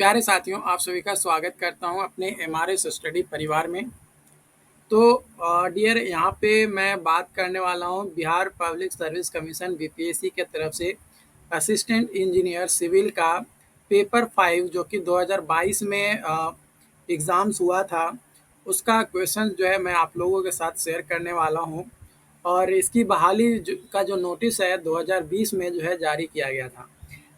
प्यारे साथियों, आप सभी का स्वागत करता हूं अपने एमआरएस स्टडी परिवार में। तो डियर, यहाँ पे मैं बात करने वाला हूं Bihar public service commission BPSC के तरफ से असिस्टेंट इंजीनियर सिविल का पेपर 5 जो कि 2022 में एग्ज़ाम्स हुआ था, उसका क्वेश्चन जो है मैं आप लोगों के साथ शेयर करने वाला हूं। और इसकी बहाली का जो नोटिस है 2020 में जो है जारी किया गया था,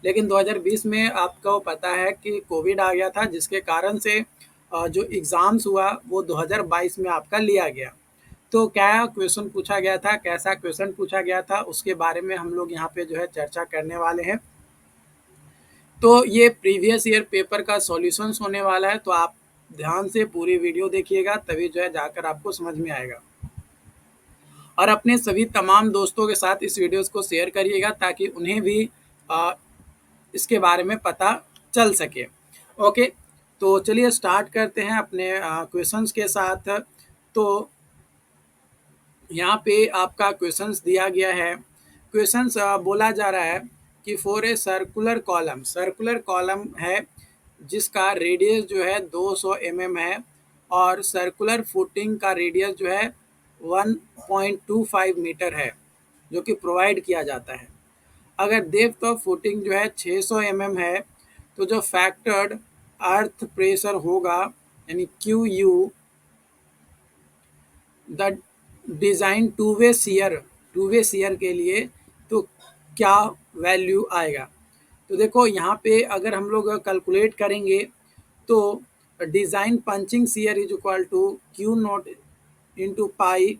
लेकिन 2020 में आपको पता है कि कोविड आ गया था, जिसके कारण से जो एग्ज़ाम्स हुआ वो 2022 में आपका लिया गया। तो क्या क्वेश्चन पूछा गया था, कैसा क्वेश्चन पूछा गया था, उसके बारे में हम लोग यहाँ पे जो है चर्चा करने वाले हैं। तो ये प्रीवियस ईयर पेपर का सॉल्यूशंस होने वाला है, तो आप ध्यान से पूरी वीडियो देखिएगा, तभी जो है जाकर आपको समझ में आएगा। और अपने सभी तमाम दोस्तों के साथ इस वीडियोस को शेयर करिएगा ताकि उन्हें भी इसके बारे में पता चल सके। ओके, तो चलिए स्टार्ट करते हैं अपने क्वेश्चंस के साथ। तो यहाँ पे आपका क्वेश्चंस दिया गया है। क्वेश्चंस बोला जा रहा है कि फॉर ए सर्कुलर कॉलम है जिसका रेडियस जो है 200 mm है और सर्कुलर फुटिंग का रेडियस जो है 1.25 मीटर है, जो कि प्रोवाइड किया जाता है। अगर डेप्थ ऑफ फुटिंग जो है 600 mm है, तो जो फैक्टर्ड अर्थ प्रेशर होगा यानी QU, the design two way shear के लिए, तो क्या वैल्यू आएगा। तो देखो यहाँ पे अगर हम लोग कैलकुलेट करेंगे तो design punching shear is equal to Q naught into pi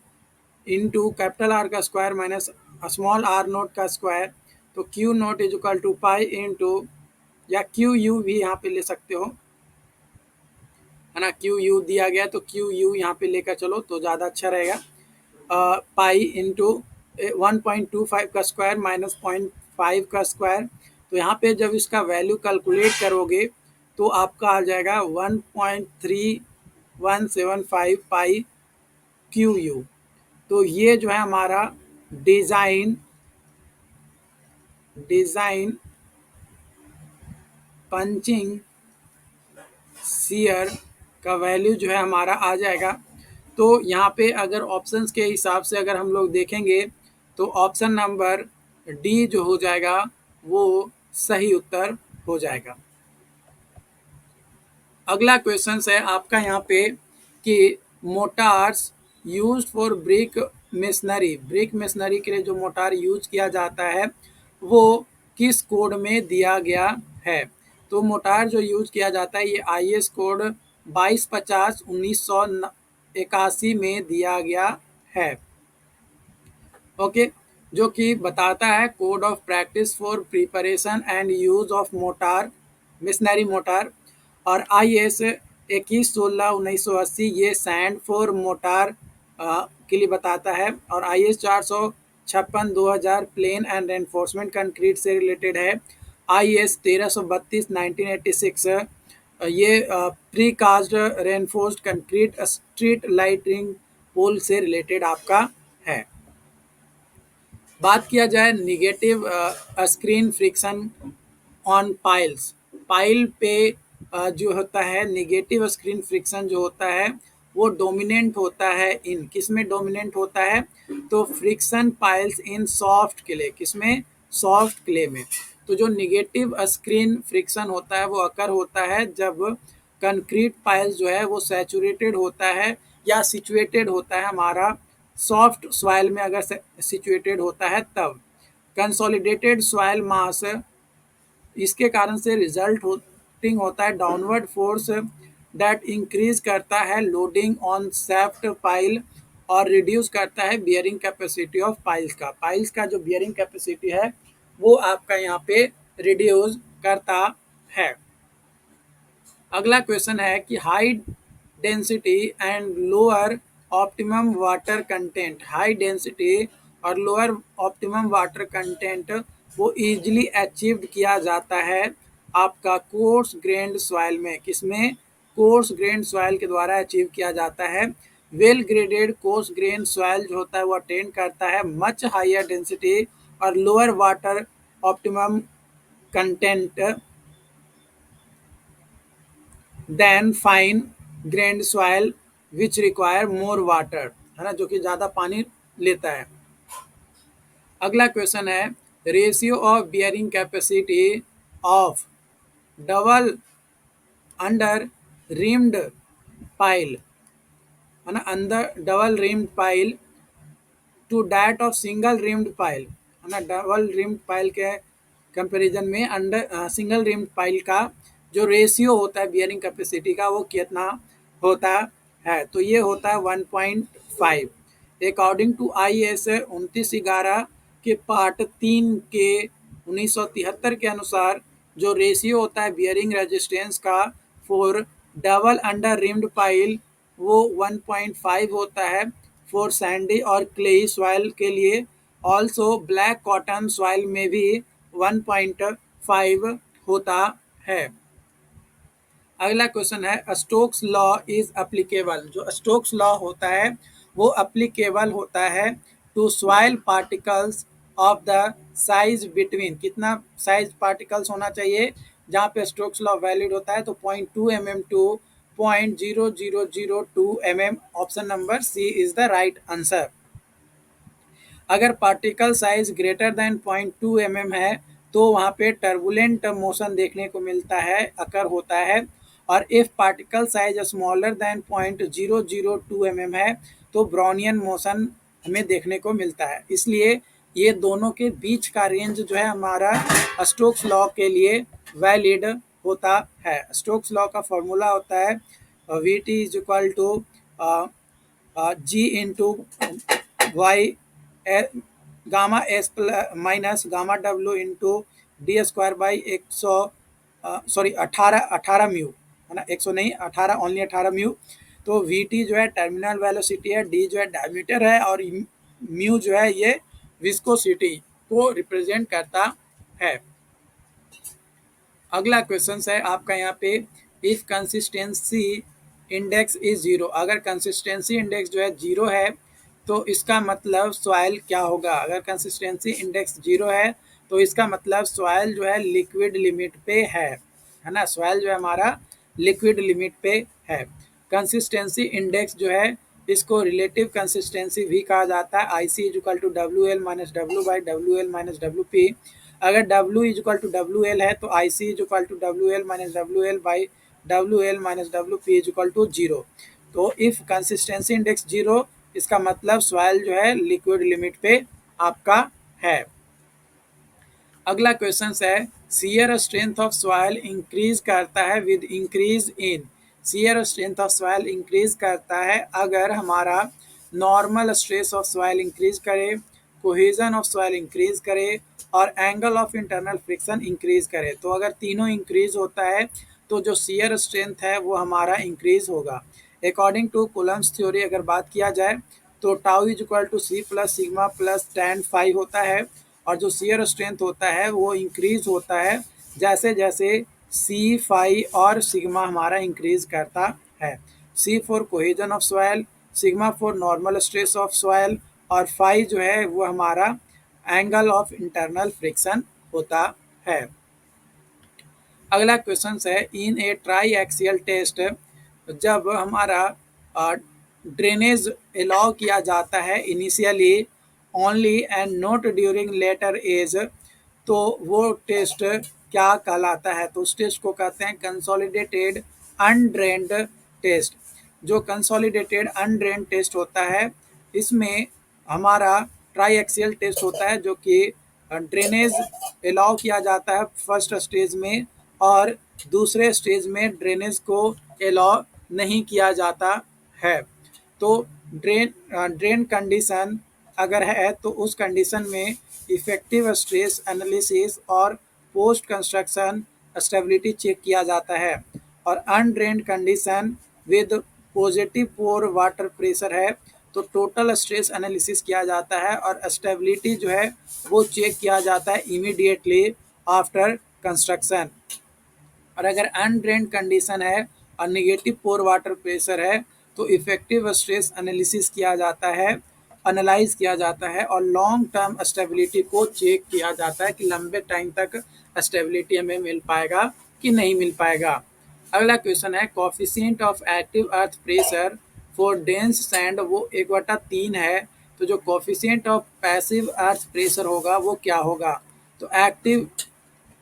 into capital R का square minus small R naught का स्क्वायर। तो Q naught is equal to pi into, या क्यू यू भी यहाँ पे ले सकते हो, है ना। क्यू यू दिया गया तो क्यू यू यहाँ पे लेकर चलो तो ज़्यादा अच्छा रहेगा। पाई इंटू 1.25 का स्क्वायर माइनस 0.5 का स्क्वायर। तो यहाँ पे जब इसका वैल्यू कैलकुलेट करोगे तो आपका आ जाएगा 1.3175 पाई क्यू यू। तो ये जो है हमारा डिज़ाइन पंचिंग सीयर का वैल्यू जो है हमारा आ जाएगा। तो यहाँ पे अगर ऑप्शंस के हिसाब से अगर हम लोग देखेंगे तो ऑप्शन नंबर डी जो हो जाएगा वो सही उत्तर हो जाएगा। अगला क्वेश्चन है आपका यहाँ पे कि motors use for brick masonry के लिए जो मोटार यूज किया जाता है वो किस कोड में दिया गया है। तो मोटार जो यूज किया जाता है ये IS कोड 2250/1981 में दिया गया है। ओके, जो कि बताता है code of practice for preparation and use of motor, missionary motor. और IS 2116/1980 ये सैंड फॉर मोटार के लिए बताता है। और IS 456/2000 plain and reinforcement concrete से रिलेटेड है। IS 1332/1986 ये precast reinforced concrete street lighting pole से रिलेटेड आपका है। बात किया जाए negative skin friction on pile पे जो होता है निगेटिव स्क्रीन फ्रिक्शन जो होता है वो डोमिनेंट होता है इन किस में डोमिनेंट होता है। तो फ्रिक्शन पाइल्स इन सॉफ्ट क्ले, किसमें, सॉफ्ट क्ले में। तो जो निगेटिव स्क्रीन फ्रिक्शन होता है वो अकर होता है जब कंक्रीट पाइल्स जो है वो सैचुरेटेड होता है या सिचुएटेड होता है हमारा सॉफ्ट सॉइल में, अगर सिचुएटेड होता है तब। कंसोलिडेटेड सॉइल मास, इसके कारण से रिजल्टिंग होता है डाउनवर्ड फोर्स दैट इंक्रीज करता है लोडिंग ऑन सैफ्ट पाइल और रिड्यूस करता है बियरिंग कैपेसिटी ऑफ पाइल्स का जो बियरिंग कैपेसिटी है वो आपका यहाँ पे रिड्यूस करता है। अगला क्वेश्चन है कि high density and lower optimum water content, high density और लोअर ऑप्टिमम वाटर कंटेंट वो इजीली अचीव्ड किया जाता है आपका कोर्स ग्रेन्ड सॉइल में, किसमें, कोर्स ग्रेन्ड सॉइल के द्वारा अचीव किया जाता है। Well graded coarse grain soil जो होता है वो अटेन करता है मच हायर डेंसिटी और lower water optimum content than fine grained soil which require more water, है ना, जो कि ज़्यादा पानी लेता है। अगला क्वेश्चन है ratio of bearing capacity of double under reamed pile, है ना, अंदर double reamed pile to that of single reamed pile, है ना, डबल रिम्ड पाइल के कंपैरिजन में अंडर सिंगल रिम्ड पाइल का जो रेशियो होता है बियरिंग कैपेसिटी का वो कितना होता है, तो ये होता है 1.5। अकॉर्डिंग टू आई एस 2911 के पार्ट 3 के 1973 के अनुसार जो रेशियो होता है बियरिंग रेजिस्टेंस का for double under reamed pile वो 1.5 होता है फॉर सैंडी और क्लेई सॉइल के लिए। ऑल्सो ब्लैक कॉटन सॉइल में भी 1.5 होता है। अगला क्वेश्चन है स्टोक्स लॉ इज अप्लीकेबल, जो स्टोक्स लॉ होता है वो अप्लीकेबल होता है to soil particles of the size between, कितना साइज पार्टिकल्स होना चाहिए जहाँ पे स्टोक्स लॉ वैलिड होता है, तो 0.2 mm to 0.0002 mm। Option number C is the right answer. अगर particle size greater than 0.2 mm है तो वहाँ पे टर्बुलेंट मोशन देखने को मिलता है, अकर होता है। और if particle size smaller than 0.002 mm है तो ब्राउनियन मोशन हमें देखने को मिलता है। इसलिए ये दोनों के बीच का रेंज जो है हमारा स्टोक्स लॉ के लिए वैलिड होता है। स्टोक्स लॉ का फॉर्मूला होता है V T is equal to G into Y gamma S minus gamma W into D square by 18 mu, है ना, 100 नहीं 18, ओनली 18 म्यू। तो वी टी जो है टर्मिनल वेलोसिटी है, डी जो है डायमीटर है और म्यू जो है ये विस्कोसिटी को रिप्रेजेंट करता है। अगला क्वेश्चन है आपका यहाँ पे if consistency index is zero, अगर कंसिस्टेंसी इंडेक्स जो है जीरो है तो इसका मतलब सॉइल क्या होगा। अगर कंसिस्टेंसी इंडेक्स जीरो है तो इसका मतलब सॉइल जो है लिक्विड लिमिट पे है ना, सॉइल जो है हमारा लिक्विड लिमिट पे है। कंसिस्टेंसी इंडेक्स जो है इसको रिलेटिव कंसिस्टेंसी भी कहा जाता है। I C is equal to W L minus W by W L minus W P. अगर W is equal to W L है तो I C is equal to W L minus W L by W L minus W P is equal to zero. तो if consistency index zero इसका मतलब soil जो है liquid limit पे आपका है। अगला क्वेश्चन है shear strength of soil increase करता है with increase in, shear strength of soil increase करता है अगर हमारा normal stress of soil increase करे, कोहेजन ऑफ सॉइल इंक्रीज करे और angle of internal friction increase करे। तो अगर तीनों इंक्रीज होता है तो जो शियर स्ट्रेंथ है वो हमारा इंक्रीज होगा। अकॉर्डिंग टू कूलम्स थ्योरी अगर बात किया जाए तो tau is equal to C plus sigma plus tan phi होता है और जो शियर स्ट्रेंथ होता है वो इंक्रीज होता है जैसे जैसे सी फाई और सिग्मा हमारा इंक्रीज करता है। C for cohesion of soil, sigma for normal stress of soil और फाई जो है वो हमारा एंगल ऑफ इंटरनल फ्रिक्शन होता है। अगला क्वेश्चन है in a triaxial test, जब हमारा ड्रेनेज अलाउ किया जाता है initially only and not during later age, तो वो टेस्ट क्या कहलाता है, तो उस टेस्ट को कहते हैं कंसोलिडेटेड अनड्रेन्ड टेस्ट। जो कंसोलिडेटेड अनड्रेन्ड टेस्ट होता है इसमें हमारा ट्राई एक्सियल टेस्ट होता है जो कि ड्रेनेज अलाउ किया जाता है फर्स्ट स्टेज में और दूसरे स्टेज में ड्रेनेज को अलाउ नहीं किया जाता है। तो ड्रेन कंडीशन अगर है तो उस कंडीशन में इफेक्टिव स्ट्रेस एनालिसिस और पोस्ट कंस्ट्रक्शन स्टेबिलिटी चेक किया जाता है। और undrained condition with positive pore water pressure है तो टोटल स्ट्रेस एनालिसिस किया जाता है और स्टेबिलिटी जो है वो चेक किया जाता है इमीडिएटली आफ्टर कंस्ट्रक्शन। और अगर अनड्रेन्ड कंडीशन है और निगेटिव पोर वाटर प्रेशर है तो इफेक्टिव स्ट्रेस एनालिसिस किया जाता है, एनालाइज किया जाता है और लॉन्ग टर्म स्टेबिलिटी को चेक किया जाता है कि लंबे टाइम तक स्टेबिलिटी हमें मिल पाएगा कि नहीं मिल पाएगा। अगला क्वेश्चन है coefficient of active earth pressure for dense sand वो 1/3 है। तो जो coefficient of passive earth pressure होगा वो क्या होगा? तो active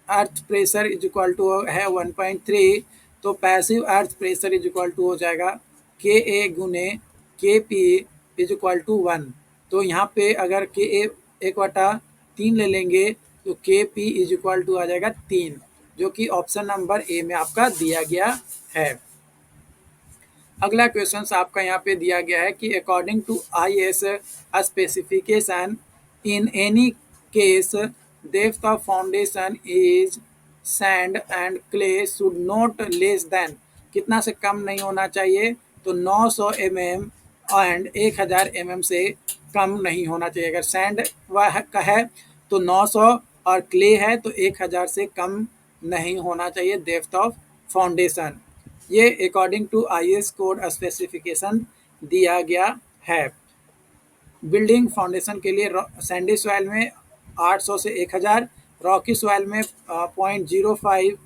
earth pressure is equal to है 1.3, तो passive earth pressure is equal to हो जाएगा के ए गुने के पी इज इक्वल टू 1। तो यहाँ पे अगर के ए 1/3 ले लेंगे तो के पी इज इक्वल टू आ जाएगा 3, जो कि ऑप्शन नंबर ए में आपका दिया गया है। अगला क्वेश्चन आपका यहाँ पे दिया गया है कि according to I S specification in any case depth of foundation is sand and clay should not less than, कितना से कम नहीं होना चाहिए? तो 900 mm एंड 1000 mm से कम नहीं होना चाहिए। अगर सैंड वह का है तो 900 और क्ले है तो 1000 से कम नहीं होना चाहिए डेप्थ ऑफ फाउंडेशन। ये according to IS code specification दिया गया है। बिल्डिंग फाउंडेशन के लिए सैंडी सॉइल में 800 से 1000, रॉकी सॉइल में 0.05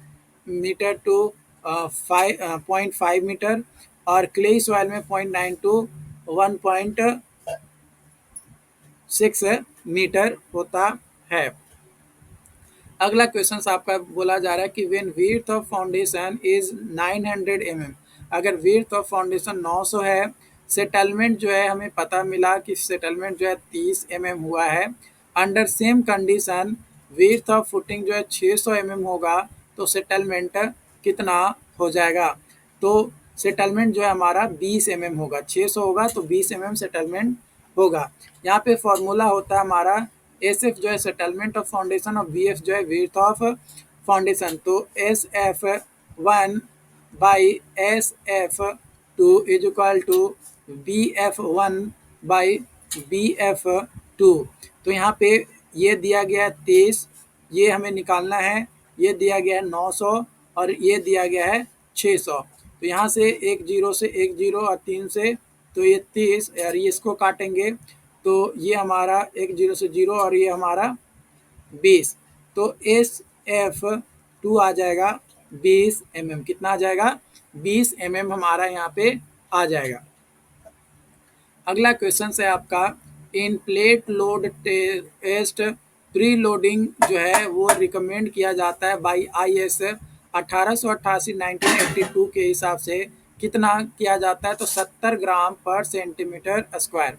मीटर टू 0.5 मीटर और क्ले सॉइल में 0.9 टू 1.6 मीटर होता है। अगला क्वेश्चन आपका बोला जा रहा है कि when width of foundation is 900 mm, अगर विड्थ ऑफ फाउंडेशन 900 है, सेटलमेंट जो है हमें पता मिला कि सेटलमेंट जो है 30 mm हुआ है। Under same condition width of footing जो है 600 mm होगा, तो सेटलमेंट कितना हो जाएगा? तो सेटलमेंट जो है हमारा 20 mm होगा। 600 होगा तो 20 mm सेटलमेंट होगा। यहाँ पे फॉर्मूला होता है हमारा एस एफ जो है सेटलमेंट ऑफ फाउंडेशन और वी एफ जो है विड्थ ऑफ फाउंडेशन। तो S F 1 by S F 2 is equal to B F 1 by B F 2। तो यहाँ पे ये दिया गया है 23, ये हमें निकालना है, ये दिया गया है 900 और ये दिया गया है 600। तो यहाँ से एक जीरो से एक जीरो और 3 से तो ये 30 और ये इसको काटेंगे तो ये हमारा एक जीरो से जीरो और ये हमारा 20। तो एस एफ 2 आ जाएगा 20 mm। कितना आ जाएगा? 20 mm हमारा यहाँ पे आ जाएगा। अगला क्वेश्चन है आपका in plate load test preloading जो है वो रिकमेंड किया जाता है बाई आई एस 1888 1982 के हिसाब से कितना किया जाता है? तो 70 gram per centimetre square.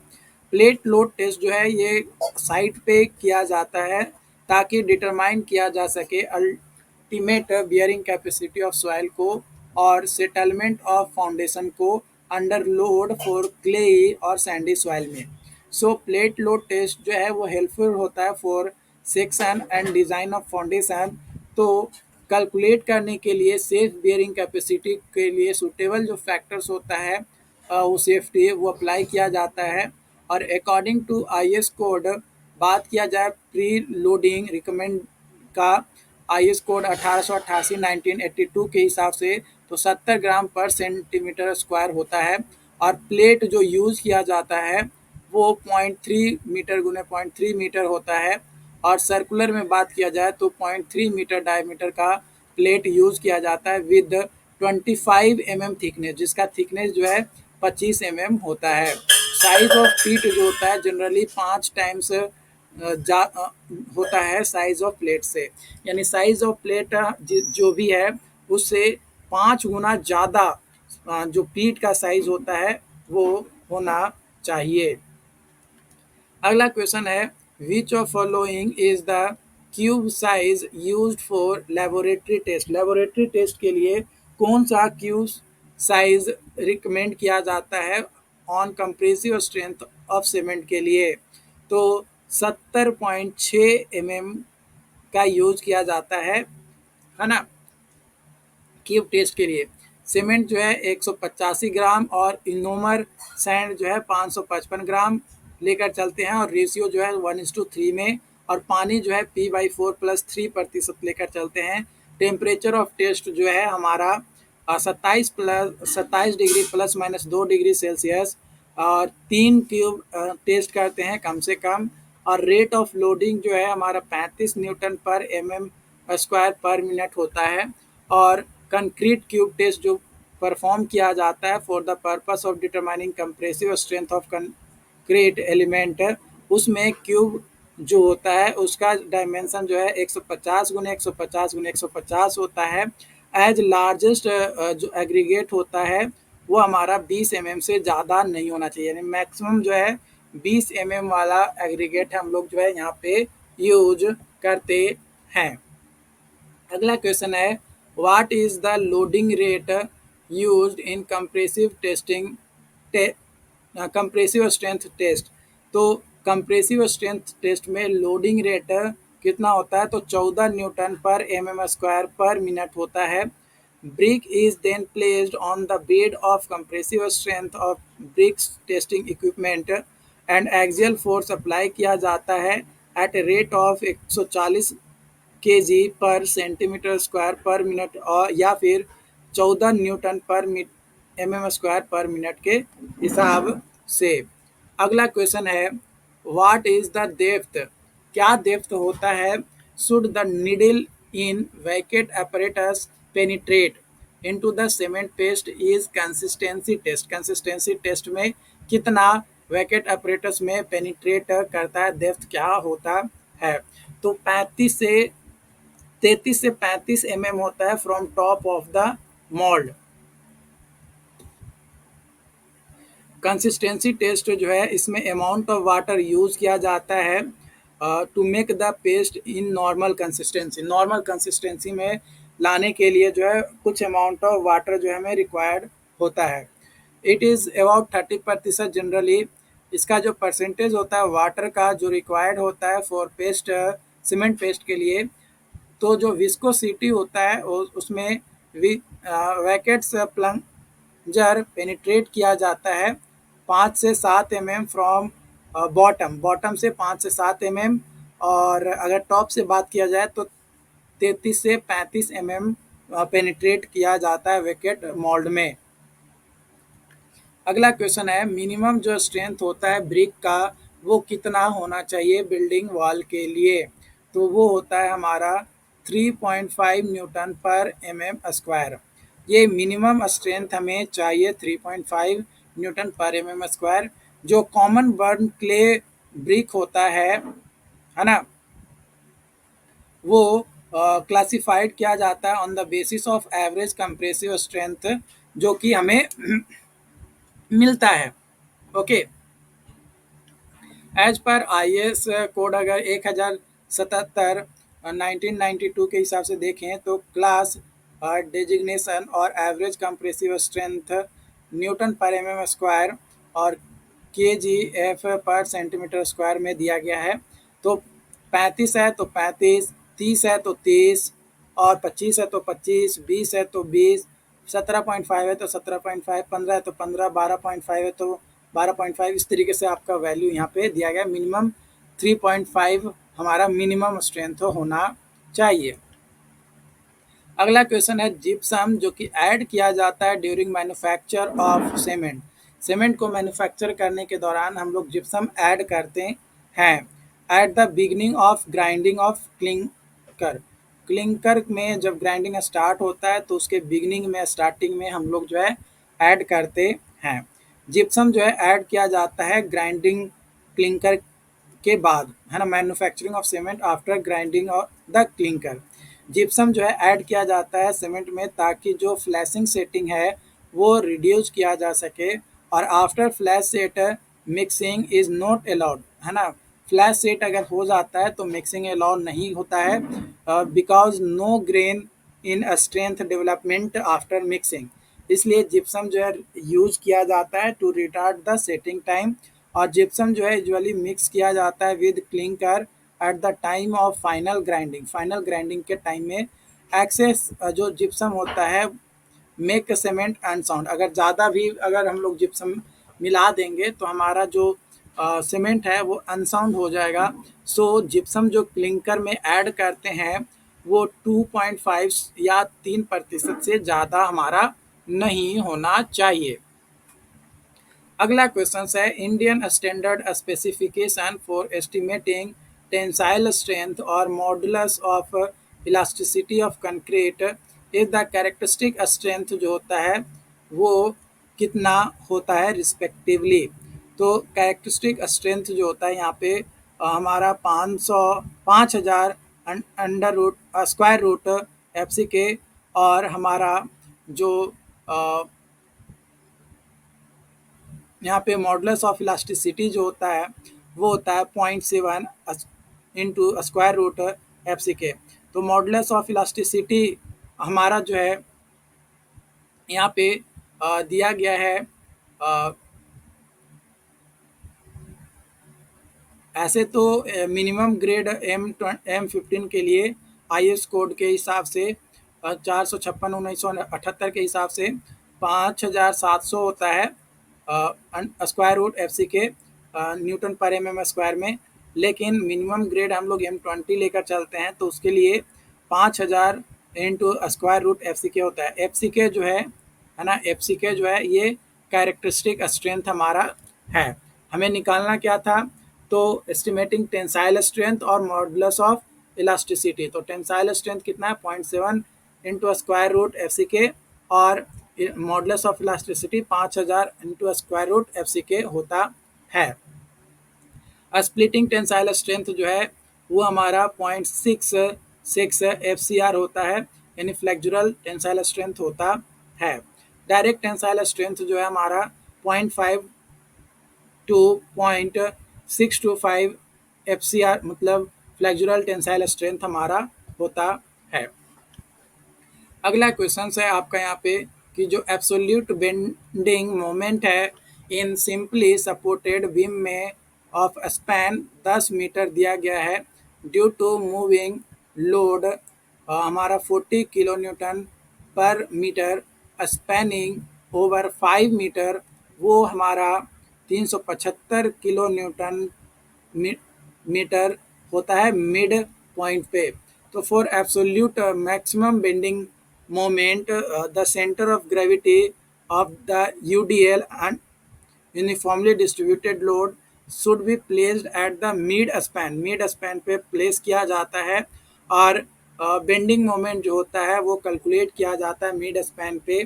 Plate load test जो है ये साइट पे किया जाता है ताकि डिटरमाइन किया जा सके ultimate bearing capacity of soil को और सेटलमेंट ऑफ फाउंडेशन को अंडर लोड फॉर क्ले और सैंडी सॉइल में। सो प्लेट लोड टेस्ट जो है वो हेल्पफुल होता है for section and design of foundation. तो कैलकुलेट करने के लिए सेफ बियरिंग कैपेसिटी के लिए सूटेबल जो फैक्टर्स होता है वो सेफ्टी वो अप्लाई किया जाता है। और अकॉर्डिंग टू आईएस कोड बात किया जाए प्री लोडिंग रिकमेंड का आईएस कोड 1888 1982 के हिसाब से तो 70 ग्राम पर सेंटीमीटर स्क्वायर होता है। और प्लेट जो यूज़ किया जाता है वो 0.3 मीटर गुने 0.3 मीटर होता है। और सर्कुलर में बात किया जाए तो 0.3 मीटर डायमीटर का प्लेट यूज़ किया जाता है विद 25 mm थिकनेस, जिसका थिकनेस जो है 25 mm होता है। साइज ऑफ पीट जो होता है जनरली 5 टाइम्स होता है साइज ऑफ प्लेट से, यानी साइज ऑफ प्लेट जो भी है उससे 5 गुना ज़्यादा जो पीट का साइज होता है वो होना चाहिए। अगला क्वेश्चन है which of following is the cube size used for laboratory test. Laboratory test के लिए कौन सा क्यूब साइज रिकमेंड किया जाता है on compressive strength of cement के लिए? तो 70.6 mm का यूज किया जाता है ना क्यूब टेस्ट के लिए। सीमेंट जो है 185 ग्राम और इनोमर सैंड जो है 555 ग्राम लेकर चलते हैं और रेशियो जो है 1:3 में। और पानी जो है P/4 + 3% लेकर चलते हैं। टेम्परेचर ऑफ टेस्ट जो है हमारा 27 डिग्री ±2 डिग्री सेल्सियस और 3 क्यूब टेस्ट करते हैं कम से कम। और रेट ऑफ लोडिंग जो है हमारा 35 न्यूटन पर mm² पर मिनट होता है। और कंक्रीट क्यूब टेस्ट जो परफॉर्म किया जाता है for the purpose of determining compressive strength of concrete element, उसमें क्यूब जो होता है उसका डायमेंशन जो है 150 गुने 150 गुने 150 होता है। एज लार्जेस्ट जो एग्रीगेट होता है वो हमारा 20 mm से ज़्यादा नहीं होना चाहिए, यानी मैक्सिमम जो है 20 mm वाला एग्रीगेट हम लोग जो है यहाँ पे यूज करते हैं। अगला क्वेश्चन है what is the loading rate used in compressive testing compressive strength test. तो कंप्रेसिव स्ट्रेंथ टेस्ट में लोडिंग रेट कितना होता है, तो 14 Newton per mm square per minute होता है। Brick is then placed on the bed of compressive strength of bricks testing equipment and axial force apply किया जाता है at a rate of 140 kg per centimetre square per minute और या फिर 14 Newton per mm square per minute के हिसाब से। अगला क्वेश्चन है व्हाट इज द डेप्थ, क्या डेप्थ होता है। Should the needle in Vicat apparatus penetrate into the cement paste is consistency test. Consistency test में कितना वैकेट apparatus में पेनिट्रेट करता है, डेप्थ क्या होता है। तो 33 से 35 mm होता है from top of the mould. Consistency test जो है इसमें अमाउंट ऑफ वाटर यूज किया जाता है to make the paste in normal consistency. Normal consistency में लाने के लिए जो है कुछ अमाउंट ऑफ वाटर जो है हमें रिक्वायर्ड होता है। It is about 30% generally. इसका जो परसेंटेज होता है वाटर का जो रिक्वायर्ड होता है फॉर पेस्ट सीमेंट पेस्ट के लिए, तो जो विस्कोसिटी होता है उसमें वैकेट्स प्लंजर पेनिट्रेट किया जाता है 5 से 7 mm फ्रॉम बॉटम, बॉटम से 5 से 7 mm, और अगर टॉप से बात किया जाए तो 33 से 35 mm पेनिट्रेट किया जाता है वैकेट मोल्ड में। अगला क्वेश्चन है मिनिमम जो स्ट्रेंथ होता है ब्रिक का वो कितना होना चाहिए बिल्डिंग वॉल के लिए, तो वो होता है हमारा 3.5 न्यूटन पर mm स्क्वायर। ये मिनिमम स्ट्रेंथ हमें चाहिए 3.5 न्यूटन पर mm स्क्वायर। जो कॉमन बर्न क्ले ब्रिक होता है ना, वो क्लासिफाइड किया जाता है on the basis of average compressive strength जो कि हमें मिलता है। Okay, as per IS code अगर 1077 1992 के हिसाब से देखें तो क्लास डेजिग्नेशन और average compressive strength newton per mm square और kgf पर सेंटीमीटर स्क्वायर में दिया गया है। तो 35 है तो 35, 30 है तो 30, और 25 है तो 25, 20 है तो 20, 17.5 है तो 17.5, 15 है तो 15, 12.5 है तो 12.5। इस तरीके से आपका वैल्यू यहाँ पे दिया गया। मिनिमम 3.5 हमारा मिनिमम स्ट्रेंथ होना चाहिए। अगला क्वेश्चन है जिप्सम जो कि ऐड किया जाता है during manufacture of cement. Cement को मैन्युफैक्चर करने के दौरान हम लोग जिप्सम ऐड करते हैं at the beginning of grinding of clinker. Clinker में जब ग्राइंडिंग स्टार्ट होता है तो उसके बिगनिंग में स्टार्टिंग में हम लोग जो है ऐड करते हैं। जिप्सम जो है ऐड किया जाता है ग्राइंडिंग क्लिंकर के बाद, है ना, manufacturing of cement after grinding of the clinker. Gypsum जो है ऐड किया जाता है सीमेंट में ताकि जो फ्लैशिंग सेटिंग है वो रिड्यूस किया जा सके, और after flash set mixing is not allowed, है ना। फ्लैश सेट अगर हो जाता है तो मिक्सिंग अलाउड नहीं होता है because no grain in strength development after mixing. इसलिए जिप्सम जो है यूज किया जाता है to retard the setting time, और जिप्सम जो है यूजुअली मिक्स किया जाता है with clinker at the time of final grinding. Final grinding के टाइम में एक्सेस जो जिप्सम होता है मेक सीमेंट अनसाउंड। अगर ज़्यादा भी अगर हम लोग जिप्सम मिला देंगे तो हमारा जो सीमेंट है वो अनसाउंड हो जाएगा। सो जिप्सम जो क्लिंकर में ऐड करते हैं वो 2.5 या 3% से ज़्यादा हमारा नहीं होना चाहिए। अगला क्वेश्चन है Indian standard specification for estimating tensile strength और modulus of elasticity of concrete if the characteristic strength जो होता है वो कितना होता है रिस्पेक्टिवली। तो कैरेक्टरिस्टिक स्ट्रेंथ जो होता है यहाँ पे हमारा 5,000 under root square root F C K, और हमारा जो यहाँ पे मॉडुलस ऑफ इलास्टिसिटी जो होता है वो होता है 0.7 into square root F C K. तो मॉडुलस ऑफ इलास्टिसिटी हमारा जो है यहाँ पे दिया गया है ऐसे तो मिनिमम ग्रेड M15 के लिए IS कोड के हिसाब से 456/1978 के हिसाब से 5,700 होता है स्क्वायर रूट एफ सी के न्यूटन पर mm स्क्वायर में। लेकिन मिनिमम ग्रेड हम लोग M20 लेकर चलते हैं तो उसके लिए 5,000 into square root F C K होता है। एफ सी के जो है ना, एफ सी के जो है ये कैरेक्टरिस्टिक स्ट्रेंथ हमारा है। हमें निकालना क्या था, तो एस्टिमेटिंग टेंसाइल स्ट्रेंथ और मॉडुलस ऑफ इलास्टिसिटी। तो टेंसाइल स्ट्रेंथ कितना है 0.7 into square root F C K, और modulus of elasticity 5,000 into square root F C K होता है। स्प्लिटिंग टेंसाइल स्ट्रेंथ जो है वो हमारा 0.66 एफ सी आर होता है, यानी फ्लेक्जुरल टेंसाइल स्ट्रेंथ होता है। डायरेक्ट टेंसाइल स्ट्रेंथ जो है हमारा 0.5 टू 0.625 एफ सी आर, मतलब फ्लेक्जुरल टेंसाइल स्ट्रेंथ हमारा होता है। अगला क्वेश्चन है आपका यहाँ पे कि जो एब्सोल्यूट बेंडिंग मोमेंट है इन सिंपली सपोर्टेड बीम में ऑफ स्पैन 10 मीटर दिया गया है ड्यू टू मूविंग लोड हमारा 40 किलो न्यूटन पर मीटर स्पैनिंग ओवर 5 मीटर, वो हमारा 375 किलो न्यूटन मीटर होता है मिड पॉइंट पे। तो for absolute maximum bending moment the centre of gravity of the UDL and uniformly distributed load should be placed at the mid span. Mid span पे place किया जाता है, और bending moment जो होता है वो कैलकुलेट किया जाता है मिड स्पैन पे।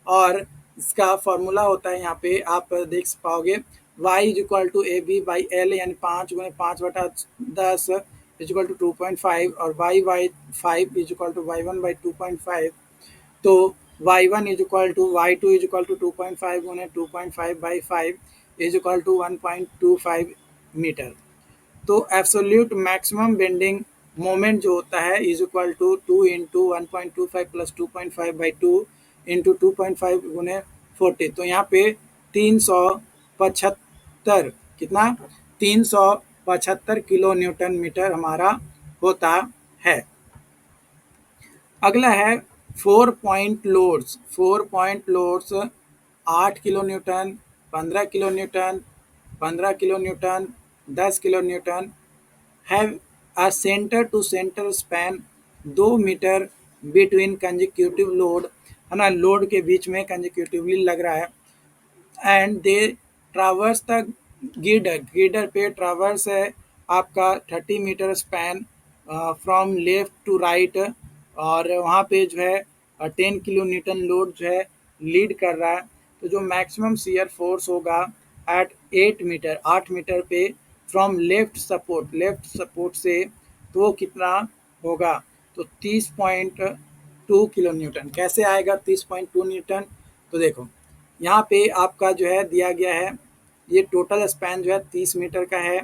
और इसका फॉर्मूला होता है यहाँ पे आप देख पाओगे, y is equal to A B by L, यानी 5×5/10 इज इक्वल टू 2.5, और y/5 is equal to y1/2.5। तो y1 is equal to y2 is equal to 2.5 गुने 2.5/5 इज इक्वल टू 1.25 मीटर। तो एब्सोल्यूट मैक्सिमम बेंडिंग मोमेंट जो होता है is equal to 2 into 1.25 plus 2.5/2 into 2.5 गुने 40। तो यहाँ पे 375 कितना 375 किलो न्यूटन मीटर हमारा होता है। अगला है 4 point loads. 4 point loads 8 kilo newton, 15 kilo newton, 15 kilo newton, 10 kilo newton have a centre to centre span 2 metre between consecutive load, है ना, लोड के बीच में कंजिक्यूटिवली लग रहा है। And they traverse the girder, girder पे ट्रावर्स है आपका 30 metre span from left to right, और वहाँ पे जो है 10 किलो न्यूटन लोड जो है लीड कर रहा है। तो जो मैक्सिमम शियर फोर्स होगा एट 8 मीटर पे फ्रॉम लेफ्ट सपोर्ट से, तो वो कितना होगा, तो 30.2 किलो न्यूटन। कैसे आएगा 30.2 न्यूटन, तो देखो यहाँ पे आपका जो है दिया गया है, ये टोटल स्पैन जो है 30 मीटर का है।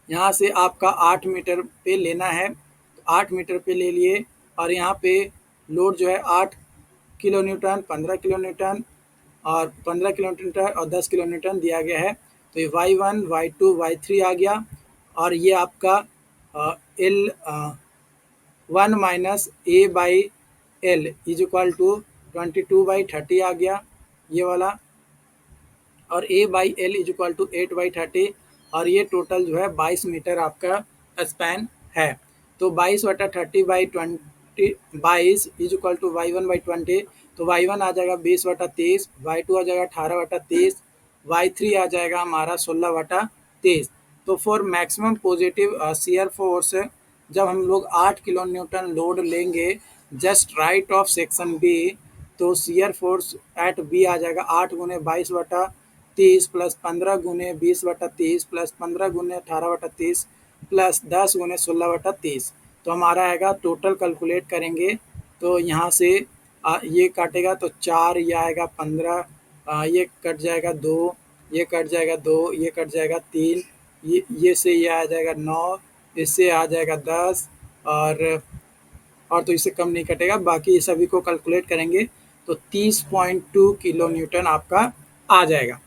यहाँ से आपका 8 मीटर पे लेना है, तो 8 मीटर पे ले लिए, और यहाँ पे लोड जो है 8 किलो न्यूटन, 15 किलो न्यूटन और 15 किलो न्यूटन और 10 किलो न्यूटन दिया गया है। तो ये y1, y2, y3 आ गया, और ये आपका L 1 minus A by L is equal to 22/30 आ गया ये वाला, और A by L is equal to 8/30, और ये टोटल जो है 22 मीटर आपका स्पैन है। तो 22/30/20 22 इज इक्वल टू y1/20, तो y1 आ जाएगा 20/23, y2 आ जाएगा 18/23, y3 आ जाएगा हमारा 16/23। तो for maximum positive shear force जब हम लोग 8 किलो न्यूटन लोड लेंगे just right of section B, तो शियर फोर्स एट बी आ जाएगा 8 × 22/30 प्लस 15 × 20/30 प्लस 15 × 18/30 प्लस 10 × 16/30। तो हमारा आएगा, टोटल कैलकुलेट करेंगे तो यहाँ से ये काटेगा तो 4, ये आएगा 15, ये कट जाएगा 2, ये कट जाएगा 2, ये कट जाएगा 3, ये से ये आ जाएगा 9, इससे आ जाएगा 10, और तो इससे कम नहीं कटेगा। बाकी सभी को कैलकुलेट करेंगे तो 30.2 किलो न्यूटन आपका आ जाएगा।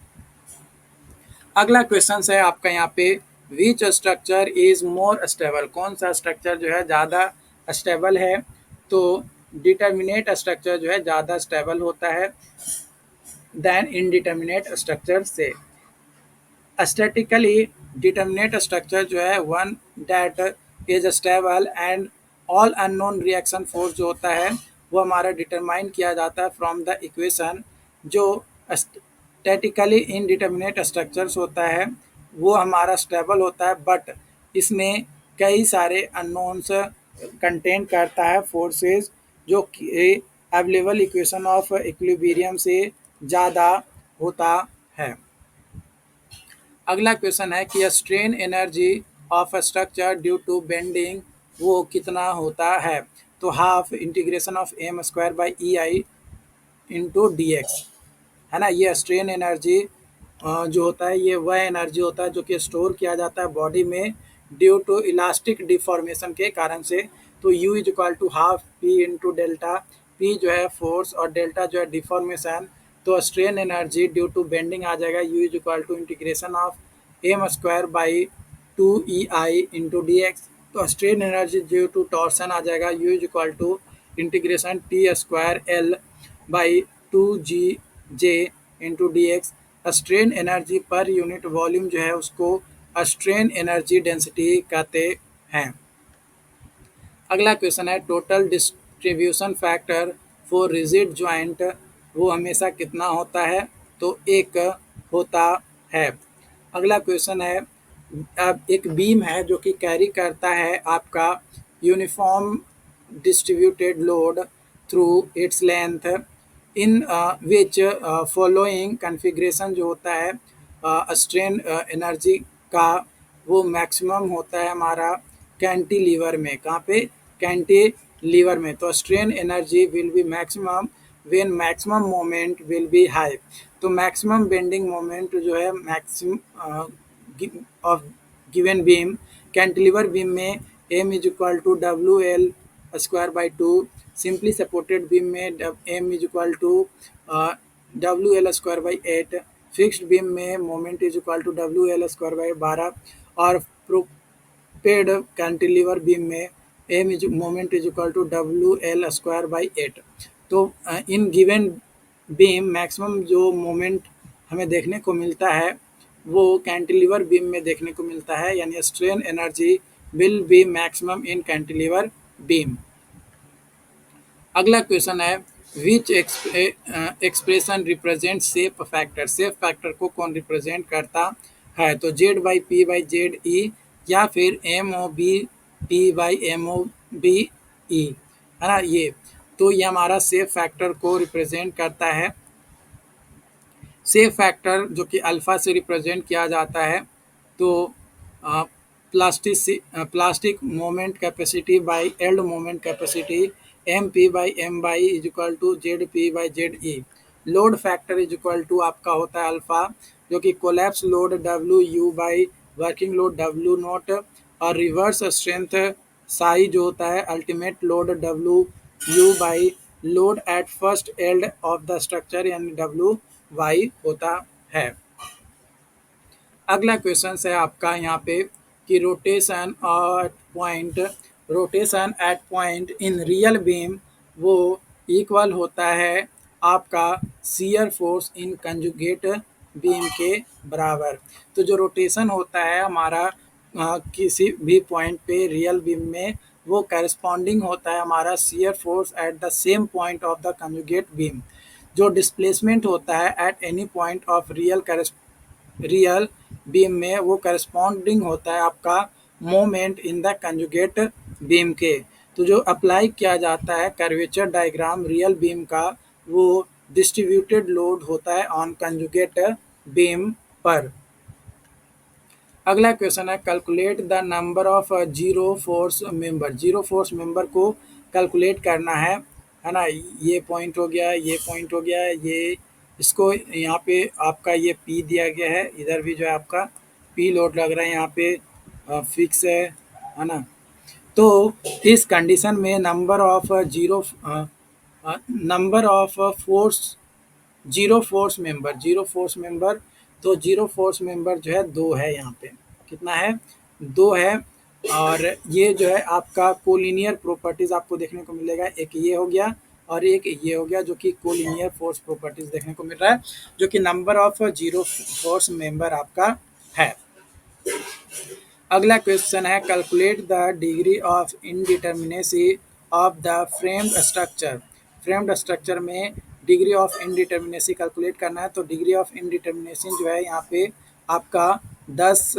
अगला क्वेश्चन है आपका यहाँ पे, which structure is more stable, कौन सा स्ट्रक्चर जो है ज़्यादा स्टेबल है। तो डिटर्मिनेट स्ट्रक्चर जो है ज़्यादा स्टेबल होता है देन इनडिटर्मिनेट स्ट्रक्चर से। स्टैटिकली डिटर्मिनेट स्ट्रक्चर जो है one that is stable and all unknown reaction force जो होता है वो हमारा डिटरमाइन किया जाता है फ्रॉम द इक्वेशन। जो स्टैटिकली इनडिटर्मिनेट स्ट्रक्चर्स होता है वो हमारा स्टेबल होता है, बट इसमें कई सारे अननोन्स कंटेंट करता है फोर्सेस जो कि अवेलेबल इक्वेशन ऑफ इक्विलिब्रियम से ज़्यादा होता है। अगला क्वेश्चन है कि strain energy of structure due to bending वो कितना होता है। तो half integration of m²/EI into dx, है ना। ये स्ट्रेन एनर्जी जो होता है ये वह एनर्जी होता है जो कि स्टोर किया जाता है बॉडी में ड्यू टू इलास्टिक डिफॉर्मेशन के कारण से। तो U is equal to half P into delta, P जो है फोर्स और डेल्टा जो है डिफॉर्मेशन। तो strain energy due to bending आ जाएगा U is equal to integration of m²/2EI into dx। तो strain energy due to torsion आ जाएगा U is equal to integration T² L/2G J into dx। Strain energy per unit volume जो है उसको strain energy density कहते हैं। अगला question है, total distribution factor for rigid joint वो हमेशा कितना होता है। तो 1 होता है। अगला क्वेश्चन है, अब एक बीम है जो कि कैरी करता है आपका uniform distributed load through its length in which following configuration जो होता है स्ट्रेन एनर्जी का वो मैक्सिमम होता है हमारा कैंटिलीवर में। कहाँ पे? कैंटिलीवर में। तो strain energy will be maximum when maximum moment will be high. तो मैक्सिमम बेंडिंग मोमेंट जो है maximum of given beam cantilever beam में m is equal to WL²/2, simply supported beam में m is equal to WL²/8, fixed beam में moment is equal to WL²/12 और propped cantilever beam में m is moment is equal to WL²/8। तो in given beam maximum जो moment हमें देखने को मिलता है वो कैंटिलीवर बीम में देखने को मिलता है, यानी strain energy will be maximum in cantilever beam. अगला क्वेश्चन है, which expression represent safe factor, safe factor को कौन रिप्रेजेंट करता है। तो Z/P/ZE या फिर MOB/P/MOBE, है ना। ये तो ये हमारा सेफ फैक्टर को रिप्रेजेंट करता है। सेफ फैक्टर जो कि अल्फा से रिप्रेजेंट किया जाता है। तो plastic moment capacity by yield moment capacity MP/M/ is equal to ZP/ZE। Load factor is equal to आपका होता है अल्फा, जो कि collapse load WU by working load W0 और रिवर्स स्ट्रेंथ साई जो होता है ultimate load WU by load at first yield of the structure यानी WY होता है। अगला क्वेश्चन है आपका यहाँ पे कि rotation eight point in real beam वो इक्वल होता है आपका shear force in conjugate beam के बराबर। तो जो रोटेशन होता है हमारा किसी भी पॉइंट पे रियल बीम में वो करस्पॉन्डिंग होता है हमारा shear force at the same point of the conjugate beam. जो डिस्प्लेसमेंट होता है at any point of real beam में वो करस्पॉन्डिंग होता है आपका moment in the conjugate beam के। तो जो अप्लाई किया जाता है कर्वेचर डायग्राम रियल बीम का, वो डिस्ट्रीब्यूटेड लोड होता है ऑन कंजुगेट बीम पर। अगला क्वेश्चन है calculate the number of zero force member. Zero force member को कैलकुलेट करना है ना। ये पॉइंट हो गया, ये पॉइंट हो गया, ये इसको यहाँ पे आपका ये पी दिया गया है, इधर भी जो है आपका पी लोड लग रहा है, यहाँ पे फिक्स है ना। तो इस कंडीशन में number of force zero force member, तो जीरो फोर्स मेंबर जो है दो है यहाँ पे। कितना है? दो है। और ये जो है आपका कोलिनियर प्रॉपर्टीज आपको देखने को मिलेगा, एक ये हो गया और एक ये हो गया, जो कि कोलिनियर फोर्स प्रॉपर्टीज देखने को मिल रहा है, जो कि number of zero force member आपका है। अगला क्वेश्चन है calculate the degree of indeterminacy of the framed structure. Framed structure में डिग्री ऑफ इनडिटर्मिनेसी कैलकुलेट करना है। तो डिग्री ऑफ इनडिटर्मिनेसी जो है यहाँ पे आपका 10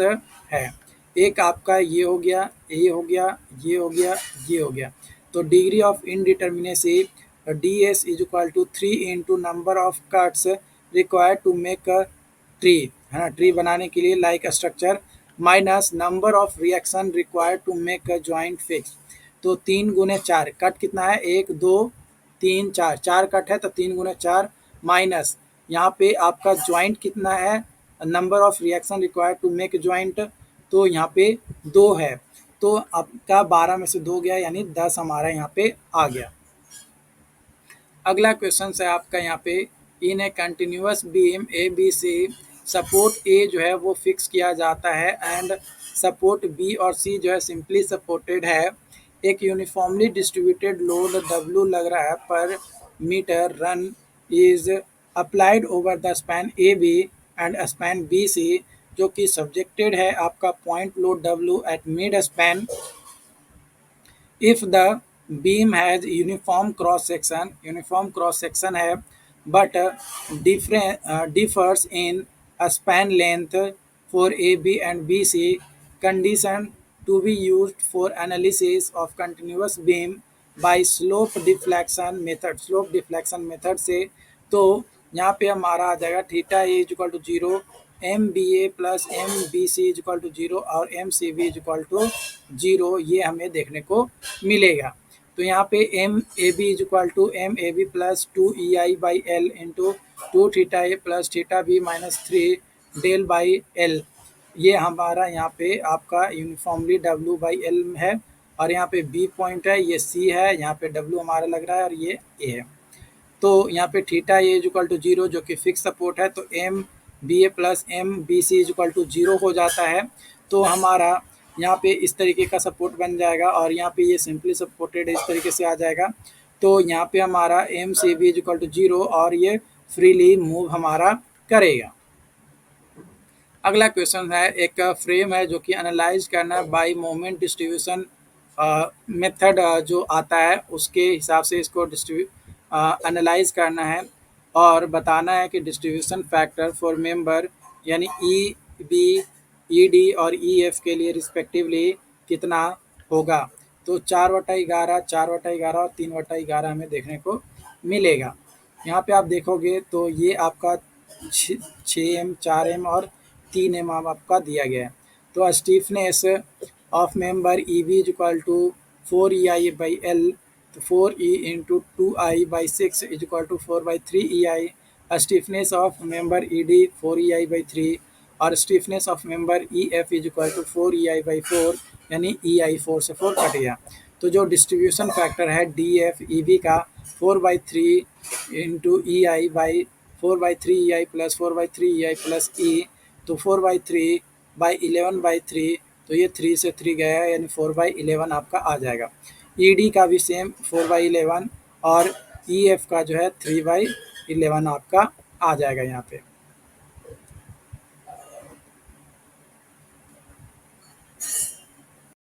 है। एक आपका ये हो गया, ये हो गया, ये हो गया, ये हो गया। तो degree of indeterminacy D S is equal to 3 into number of cuts required to make a tree, है ना, ट्री बनाने के लिए like structure, minus number of reaction required to make a joint fix. तो 3 गुने 4 कट कितना है? 1 2 3 4, 4 cut है तो 3 गुने 4 माइनस यहाँ पे आपका ज्वाइंट कितना है, number of reaction required to make joint, तो यहाँ पे 2 है। तो आपका 12 में से 2 गया, यानी 10 हमारा यहाँ पे आ गया। अगला क्वेश्चन है आपका यहाँ पे in a continuous beam A B C support A जो है वो फिक्स किया जाता है एंड सपोर्ट बी और सी जो है सिंपली सपोर्टेड है। एक यूनिफॉर्मली डिस्ट्रीब्यूटेड लोड डब्ल्यू लग रहा है per metre run is applied over the span A B and span B C, जो कि सब्जेक्टेड है आपका point load W at mid span if the beam has uniform cross section है but differs in a span length for AB and BC, condition to be used for analysis of continuous beam by slope deflection method से। तो यहाँ पे हमारा आ जाएगा theta A is equal to 0, M B A plus M B C is equal to 0 और M C B is equal to 0, ये हमें देखने को मिलेगा। तो यहाँ पे M A B is equal to M A B plus 2 E I by L into 2 theta A plus theta B minus 3 del by L, ये हमारा यहाँ पे आपका यूनिफॉर्मली डब्ल्यू बाई एल है। और यहाँ पे बी पॉइंट है, ये सी है, यहाँ पे डब्ल्यू हमारा लग रहा है और ये ए है। तो यहाँ पे theta A is equal to 0 जो कि फिक्स सपोर्ट है, तो M B A plus M B C is equal to 0 हो जाता है। तो हमारा यहाँ पे इस तरीके का सपोर्ट बन जाएगा और यहाँ पे ये सिंपली सपोर्टेड इस तरीके से आ जाएगा। तो यहाँ पे हमारा M C B is equal to 0 और ये फ्रीली मूव हमारा करेगा। अगला क्वेश्चन है एक फ्रेम है जो कि एनालाइज करना बाय मोमेंट डिस्ट्रीब्यूशन मेथड जो आता है उसके हिसाब से इसको एनालाइज करना है और बताना है कि डिस्ट्रीब्यूशन फैक्टर फॉर मेंबर यानी ई बी ई डी और ई एफ के लिए रिस्पेक्टिवली कितना होगा। तो 4/11, 4/11 और 3/11 हमें देखने को मिलेगा। यहाँ पे आप देखोगे तो ये आपका 6M 4M और 3M आपका दिया गया है। तो stiffness of member E B is equal to 4EI by L, तो 4E into 2I by 6 is equal to 4/3EI। Stiffness of member E D 4EI/3 और stiffness of member E F is equal to 4EI/4, यानी EI 4 से 4 cut गया। तो जो distribution factor है D F E B का 4/3 into EI by 4/3EI plus 4/3EI plus E, तो 4/3/11/3, तो ये 3 से 3 गया है, यानी 4/11 आपका आ जाएगा। ED का भी सेम 4/11 और EF का जो है 3/11 आपका आ जाएगा यहाँ पे।